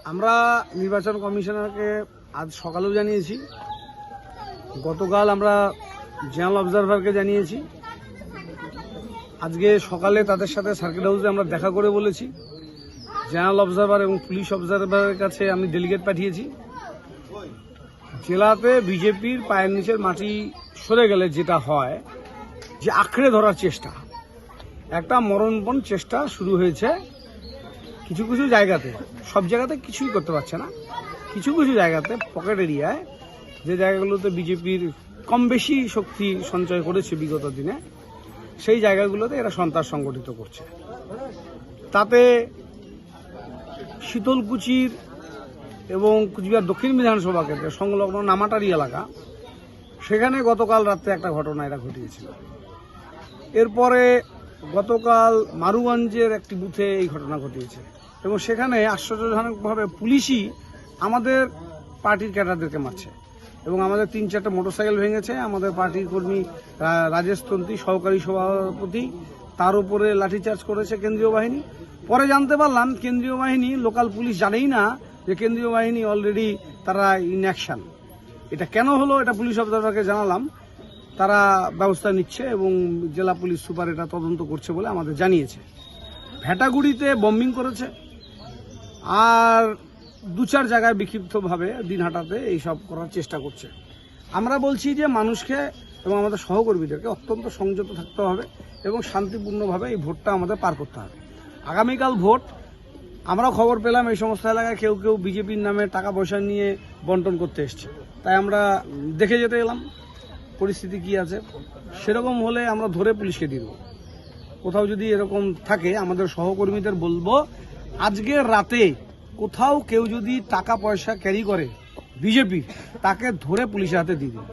আমরা নির্বাচন কমিশনারকে আজ সকালেও জানিয়েছি, গতকাল আমরা জেনারেল অবজারভারকে জানিয়েছি, আজকে সকালে তাদের সাথে সার্কিট হাউসে আমরা দেখা করে বলেছি। জেনারেল অবজারভার এবং পুলিশ অবজারভারের কাছে আমি ডেলিগেট পাঠিয়েছি। জেলাতে বিজেপির পায়ের নিচের মাটি সরে গেলে যেটা হয়, যে আঁকড়ে ধরার চেষ্টা, একটা মরণপণ চেষ্টা শুরু হয়েছে কিছু কিছু জায়গাতে। সব জায়গাতে কিছুই করতে পারছে না, কিছু কিছু জায়গাতে পকেট এরিয়ায়, যে জায়গাগুলোতে বিজেপির কম বেশি শক্তি সঞ্চয় করেছে বিগত দিনে, সেই জায়গাগুলোতে এরা সন্ত্রাস সংগঠিত করছে। তাতে শীতলকুচির এবং কুচবিহার দক্ষিণ বিধানসভা কেন্দ্রের সংলগ্ন নামাটারি এলাকা, সেখানে গতকাল রাত্রে একটা ঘটনা এরা ঘটিয়েছিল। এরপরে গতকাল মারুগঞ্জের একটি বুথে এই ঘটনা ঘটিয়েছে এবং সেখানে আশ্চর্যজনকভাবে পুলিশই আমাদের পার্টির ক্যাডারদেরকে মারছে এবং আমাদের 3-4টা মোটরসাইকেল ভেঙেছে। আমাদের পার্টির কর্মী রাজেশ তন্ত্রী, সহকারী সভাপতি, তার উপরে লাঠিচার্জ করেছে কেন্দ্রীয় বাহিনী। পরে জানতে পারলাম কেন্দ্রীয় বাহিনী, লোকাল পুলিশ জানেই না যে কেন্দ্রীয় বাহিনী অলরেডি তারা ইন অ্যাকশন। এটা কেন হলো এটা পুলিশ অবজারভারকে জানালাম, তারা ব্যবস্থা নিচ্ছে এবং জেলা পুলিশ সুপার এটা তদন্ত করছে বলে আমাদের জানিয়েছে। ভেটাগুড়িতে বম্বিং করেছে আর 2-4 জায়গায় বিক্ষিপ্তভাবে দিনহাটাতে এইসব করার চেষ্টা করছে। আমরা বলছি যে মানুষকে এবং আমাদের সহকর্মীদেরকে অত্যন্ত সংযত থাকতে হবে এবং শান্তিপূর্ণভাবে এই ভোটটা আমাদের পার করতে হবে। আগামীকাল ভোট। আমরা খবর পেলাম এই সমস্ত এলাকায় কেউ কেউ বিজেপির নামে টাকা পয়সা নিয়ে বন্টন করতে এসছে, তাই আমরা দেখে যেতে এলাম পরিস্থিতি কি আছে। সেরকম হলে আমরা ধরে পুলিশকে দিব। কোথাও যদি এরকম থাকে আমাদের সহকর্মীদের বলবো, আজকের রাতে কোথাও কেউ যদি টাকা পয়সা ক্যারি করে বিজেপি, তাকে ধরে পুলিশের হাতে দিয়ে দিন।